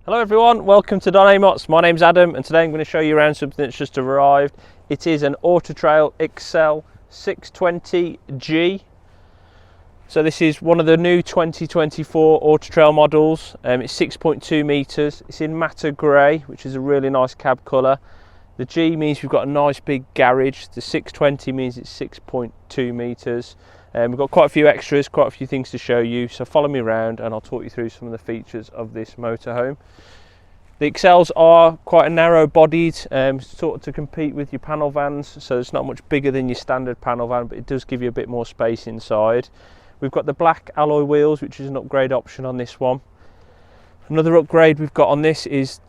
Hello everyone, welcome to Don Amots. My name's Adam and today I'm going to show you around something that's just arrived. It is an Auto-Trail XL 620G. So this is one of the new 2024 Auto-Trail models. It's 6.2 metres. It's in matte grey, which is a really nice cab colour. The G means we've got a nice big garage. The 620 means it's 6.2 metres. We've got quite a few extras, quite a few things to show you, so follow me around and I'll talk you through some of the features of this motorhome. The XLs are quite a narrow bodied, sort of to compete with your panel vans, so it's not much bigger than your standard panel van, but it does give you a bit more space inside. We've got the black alloy wheels, which is an upgrade option on this one. Another upgrade we've got on this is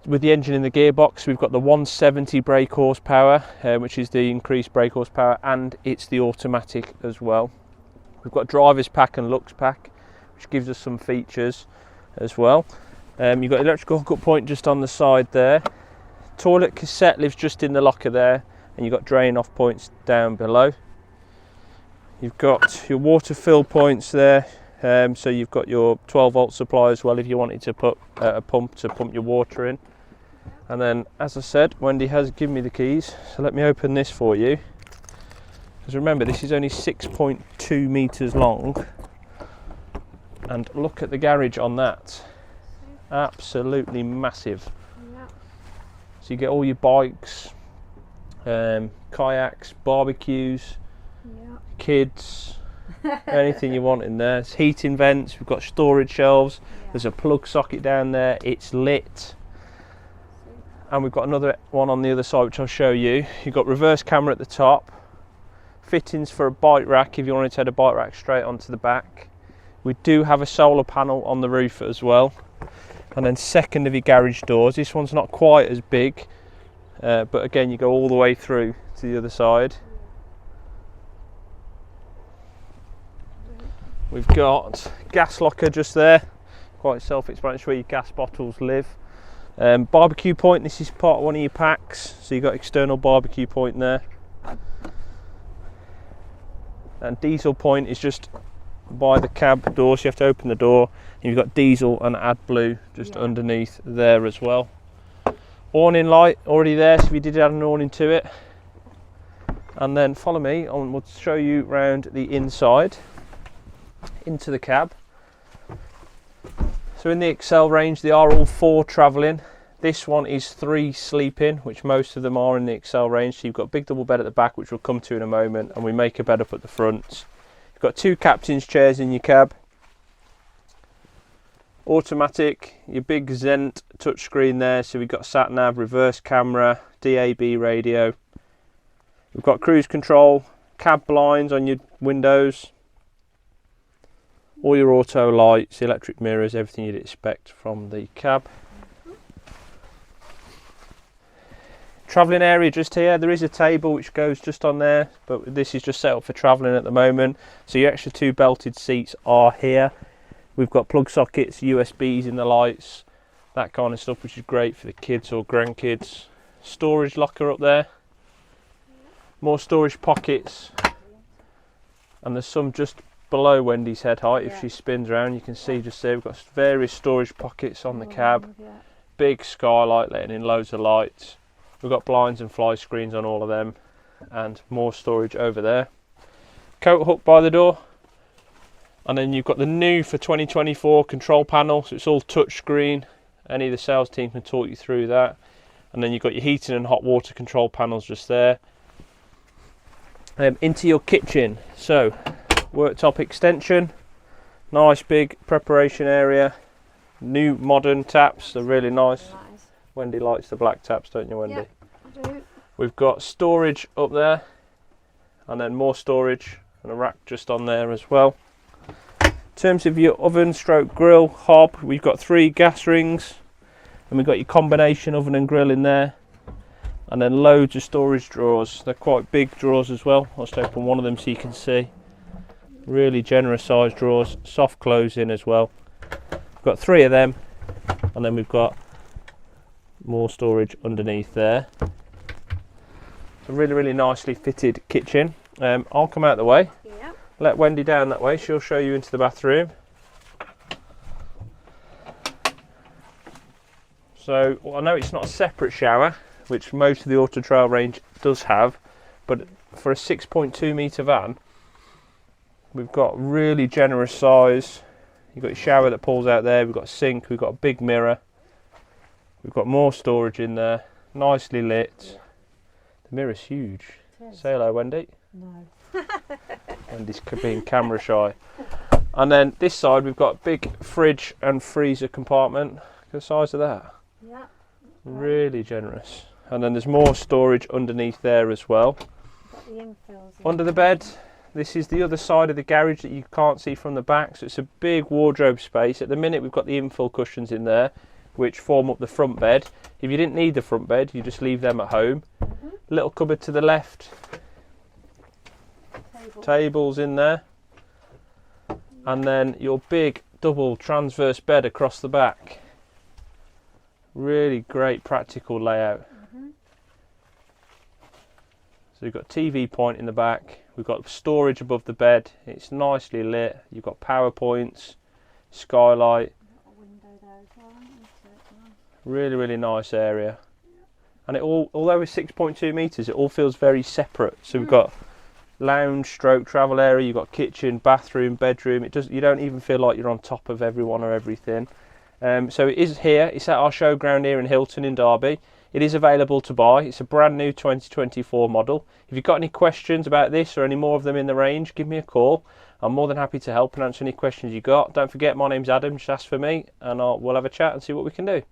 with the engine in the gearbox. We've got the 170 brake horsepower, which is the increased brake horsepower, and it's the automatic as well. We've got driver's pack and LUX pack, which gives us some features as well. You've got electrical hookup point just on the side there. Toilet cassette lives just in the locker there, and you've got drain off points down below. You've got your water fill points there. So you've got your 12-volt supply as well if you wanted to put a pump to pump your water in. And then, as I said, Wendy has given me the keys, so let me open this for you. Because remember, this is only 6.2 metres long. And look at the garage on that. Absolutely massive. Yeah. So you get all your bikes, kayaks, barbecues, yeah, kids, anything you want in there. There's heating vents, we've got storage shelves, yeah, there's a plug socket down there, it's lit. And we've got another one on the other side which I'll show you. You've got reverse camera at the top, fittings for a bike rack if you want to take a bike rack straight onto the back. We do have a solar panel on the roof as well. And then second of your garage doors, this one's not quite as big, but again you go all the way through to the other side. We've got gas locker just there, quite self-explanatory where your gas bottles live. Barbecue point, this is part of one of your packs, so you've got external barbecue point there. And diesel point is just by the cab door, so you have to open the door. And you've got diesel and AdBlue just underneath there as well. Awning light already there, so if you did add an awning to it. And then follow me, and we'll show you around the inside. Into the cab. So in the XL range they are all 4 travelling. This one is 3 sleeping, which most of them are in the XL range. So you've got a big double bed at the back, which we'll come to in a moment, and we make a bed up at the front. You've got 2 captain's chairs in your cab. Automatic, your big Zent touchscreen there, so we've got sat nav, reverse camera, DAB radio. We've got cruise control, cab blinds on your windows, all your auto lights, electric mirrors, everything you'd expect from the cab. Travelling area just here, there is a table which goes just on there, but this is just set up for travelling at the moment. So your extra 2 belted seats are here. We've got plug sockets, USBs in the lights, that kind of stuff, which is great for the kids or grandkids. Storage locker up there, more storage pockets, and there's some just below Wendy's head height. If she spins around you can see just there we've got various storage pockets on the cab. Big skylight letting in loads of lights. We've got blinds and fly screens on all of them, and more storage over there. Coat hook by the door, and then you've got the new for 2024 control panel, so it's all touch screen. Any of the sales team can talk you through that. And then you've got your heating and hot water control panels just there. Into your kitchen, so worktop extension, nice big preparation area, new modern taps, they're really nice. Wendy likes the black taps, don't you, Wendy? Yep, I do. We've got storage up there, and then more storage and a rack just on there as well. In terms of your oven stroke grill hob, we've got 3 gas rings, and we've got your combination oven and grill in there, and then loads of storage drawers. They're quite big drawers as well. I'll just open one of them so you can see. Really generous sized drawers, soft close in as well. We've got 3 of them, and then we've got more storage underneath there. It's a really nicely fitted kitchen. I'll come out the way. Yep. Let Wendy down that way, she'll show you into the bathroom. So I know it's not a separate shower, which most of the Auto Trail range does have, but for a 6.2 metre van, we've got really generous size. You've got your shower that pulls out there, we've got a sink, we've got a big mirror, we've got more storage in there, nicely lit. The mirror's huge. Say hello, Wendy. No. Wendy's being camera shy. And then this side we've got a big fridge and freezer compartment. Look at the size of that. Yeah. Really generous. And then there's more storage underneath there as well. Got the infills Under the bed, this is the other side of the garage that you can't see from the back, so it's a big wardrobe space. At the minute we've got the infill cushions in there, which form up the front bed. If you didn't need the front bed, you just leave them at home. Little cupboard to the left. Tables in there. And then your big double transverse bed across the back. Really great practical layout. So you've got TV point in the back, we've got storage above the bed, it's nicely lit, you've got power points, skylight. a window there as well, isn't it? Really, really nice area. And it all, although it's 6.2 metres, it all feels very separate. So we've got lounge stroke travel area, you've got kitchen, bathroom, bedroom. You don't even feel like you're on top of everyone or everything. So it is here, it's at our showground here in Hilton in Derby. It is available to buy. It's a brand new 2024 model. If you've got any questions about this or any more of them in the range, give me a call. I'm more than happy to help and answer any questions you got. Don't forget, my name's Adam, just ask for me and we'll have a chat and see what we can do.